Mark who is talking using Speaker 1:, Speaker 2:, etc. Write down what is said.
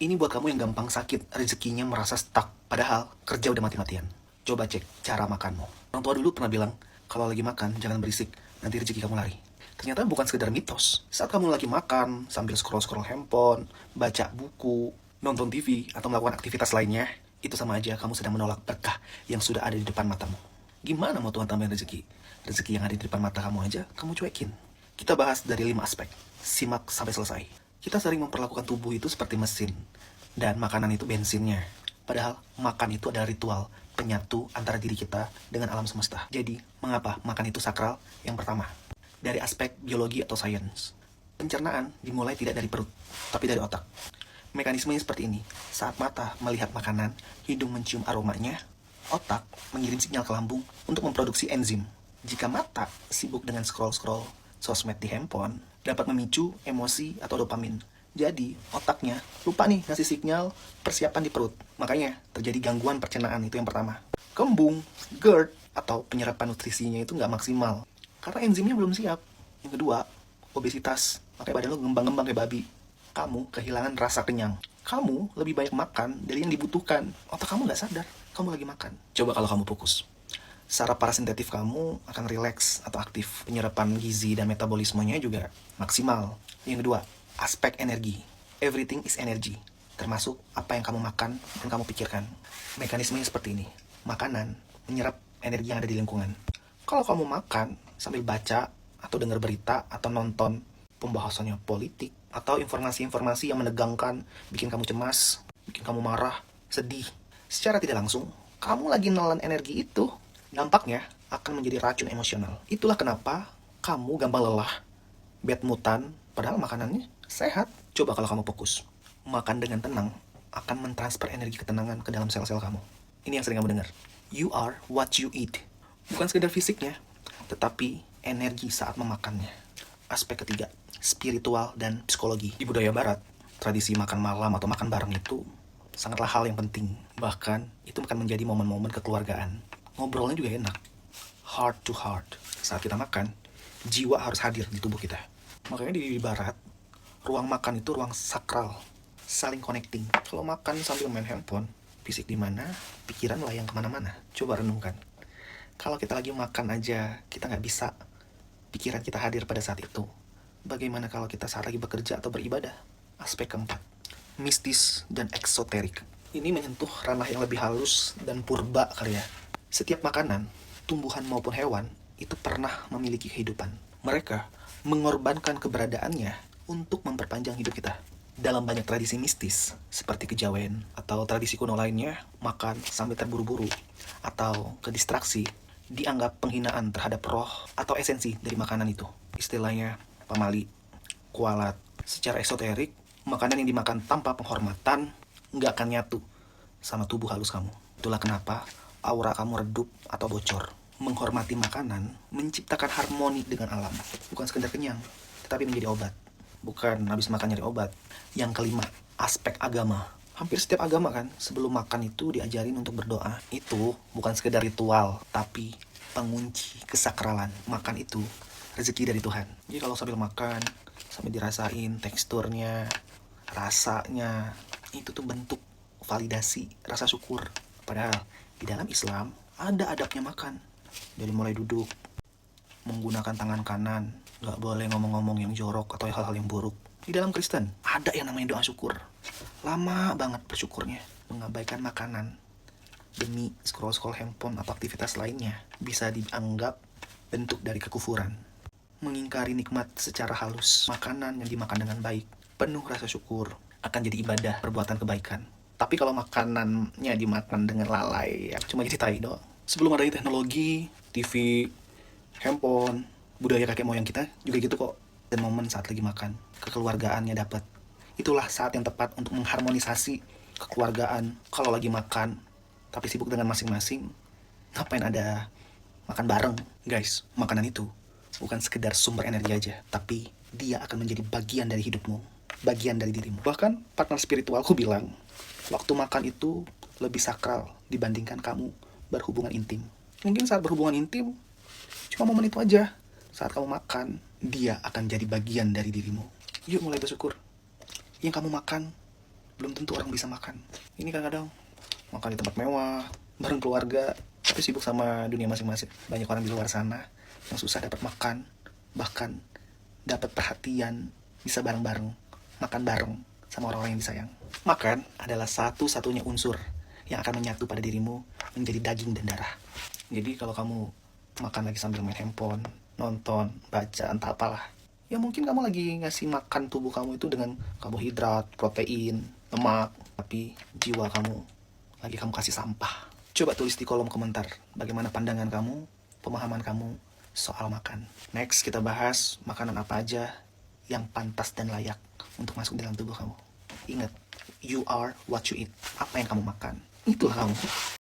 Speaker 1: Ini buat kamu yang gampang sakit, rezekinya merasa stuck, padahal kerja udah mati-matian. Coba cek cara makanmu. Orang tua dulu pernah bilang, kalau lagi makan jangan berisik, nanti rezeki kamu lari. Ternyata bukan sekedar mitos. Saat kamu lagi makan, sambil scroll-scroll handphone, baca buku, nonton TV, atau melakukan aktivitas lainnya, itu sama aja kamu sedang menolak berkah yang sudah ada di depan matamu. Gimana mau Tuhan tambahin rezeki? Rezeki yang ada di depan mata kamu aja, kamu cuekin. Kita bahas dari 5 aspek. Simak sampai selesai. Kita sering memperlakukan tubuh itu seperti mesin, dan makanan itu bensinnya. Padahal makan itu adalah ritual penyatu antara diri kita dengan alam semesta. Jadi, mengapa makan itu sakral? Yang pertama, dari aspek biologi atau sains. Pencernaan dimulai tidak dari perut, tapi dari otak. Mekanismenya seperti ini. Saat mata melihat makanan, hidung mencium aromanya, otak mengirim sinyal ke lambung untuk memproduksi enzim. Jika mata sibuk dengan scroll-scroll sosmed di handphone, dapat memicu emosi atau dopamin. Jadi, otaknya lupa nih ngasih sinyal persiapan di perut. Makanya, terjadi gangguan pencernaan, itu yang pertama. Kembung, GERD, atau penyerapan nutrisinya itu nggak maksimal. Karena enzimnya belum siap. Yang kedua, obesitas. Makanya badan lo ngembang-ngembang kayak babi. Kamu kehilangan rasa kenyang. Kamu lebih banyak makan dari yang dibutuhkan. Otak kamu nggak sadar, kamu lagi makan. Coba kalau kamu fokus. Saraf parasintetif kamu akan rileks atau aktif. Penyerapan gizi dan metabolismenya juga maksimal. Yang kedua, aspek energi. Everything is energy. Termasuk apa yang kamu makan dan kamu pikirkan. Mekanismenya seperti ini. Makanan menyerap energi yang ada di lingkungan. Kalau kamu makan sambil baca atau dengar berita atau nonton pembahasannya politik atau informasi-informasi yang menegangkan, bikin kamu cemas, bikin kamu marah, sedih. Secara tidak langsung, kamu lagi nelan energi itu. Dampaknya akan menjadi racun emosional. Itulah kenapa kamu gampang lelah, bad moodan, padahal makanannya sehat. Coba kalau kamu fokus. Makan dengan tenang akan mentransfer energi ketenangan ke dalam sel-sel kamu. Ini yang sering kamu dengar. You are what you eat. Bukan sekedar fisiknya, tetapi energi saat memakannya. Aspek ketiga, spiritual dan psikologi. Di budaya barat, tradisi makan malam atau makan bareng itu sangatlah hal yang penting. Bahkan, itu akan menjadi momen-momen kekeluargaan. Ngobrolnya juga enak. Heart to heart. Saat kita makan, jiwa harus hadir di tubuh kita. Makanya di barat, ruang makan itu ruang sakral. Saling connecting. Kalau makan sambil main handphone, fisik di mana, pikiran melayang kemana-mana. Coba renungkan. Kalau kita lagi makan aja, kita nggak bisa pikiran kita hadir pada saat itu. Bagaimana kalau kita saat lagi bekerja atau beribadah? Aspek keempat, mistis dan eksoterik. Ini menyentuh ranah yang lebih halus dan purba kali ya. Setiap makanan, tumbuhan maupun hewan, itu pernah memiliki kehidupan. Mereka mengorbankan keberadaannya untuk memperpanjang hidup kita. Dalam banyak tradisi mistis, seperti kejawen atau tradisi kuno lainnya, makan sampai terburu-buru atau kedistraksi dianggap penghinaan terhadap roh atau esensi dari makanan itu. Istilahnya pamali, kualat. Secara esoterik, makanan yang dimakan tanpa penghormatan nggak akan nyatu sama tubuh halus kamu. Itulah kenapa aura kamu redup atau bocor. Menghormati makanan menciptakan harmoni dengan alam. Bukan sekedar kenyang, tetapi menjadi obat. Bukan habis makan nyari obat. Yang kelima, aspek agama. Hampir setiap agama kan, sebelum makan itu diajarin untuk berdoa. Itu bukan sekedar ritual, tapi pengunci kesakralan. Makan itu rezeki dari Tuhan. Jadi kalau sambil makan, sambil dirasain teksturnya, rasanya, itu tuh bentuk validasi rasa syukur. Padahal di dalam Islam ada adabnya makan. Dari mulai duduk, menggunakan tangan kanan, gak boleh ngomong-ngomong yang jorok atau hal-hal yang buruk. Di dalam Kristen ada yang namanya doa syukur. Lama banget bersyukurnya, mengabaikan makanan demi scroll-scroll handphone atau aktivitas lainnya bisa dianggap bentuk dari kekufuran. Mengingkari nikmat secara halus, makanan yang dimakan dengan baik, penuh rasa syukur, akan jadi ibadah perbuatan kebaikan. Tapi kalau makanannya dimakan dengan lalai, ya cuma jadi tai doang. Sebelum adanya teknologi, TV, handphone, budaya kakek moyang kita juga gitu kok. Dan momen saat lagi makan, kekeluargaannya dapat. Itulah saat yang tepat untuk mengharmonisasi kekeluargaan. Kalau lagi makan, tapi sibuk dengan masing-masing, ngapain ada makan bareng? Guys, makanan itu bukan sekedar sumber energi aja, tapi dia akan menjadi bagian dari hidupmu, bagian dari dirimu. Bahkan partner spiritualku bilang, waktu makan itu lebih sakral dibandingkan kamu berhubungan intim. Mungkin saat berhubungan intim, cuma momen itu aja. Saat kamu makan, dia akan jadi bagian dari dirimu. Yuk mulai bersyukur. Yang kamu makan Belum tentu orang bisa makan. Ini kadang-kadang makan di tempat mewah, bareng keluarga, tapi sibuk sama dunia masing-masing. Banyak orang di luar sana yang susah dapat makan, bahkan dapat perhatian, bisa bareng-bareng, makan bareng sama orang-orang yang disayang. Makan adalah satu-satunya unsur yang akan menyatu pada dirimu menjadi daging dan darah. Jadi kalau kamu makan lagi sambil main handphone, nonton, baca, entah apalah, ya mungkin kamu lagi ngasih makan tubuh kamu itu dengan karbohidrat, protein, lemak, tapi jiwa kamu lagi kamu kasih sampah. Coba tulis di kolom komentar bagaimana pandangan kamu, pemahaman kamu soal makan. Next kita bahas makanan apa aja yang pantas dan layak untuk masuk dalam tubuh kamu. Ingat, you are what you eat. Apa yang kamu makan, itulah kamu.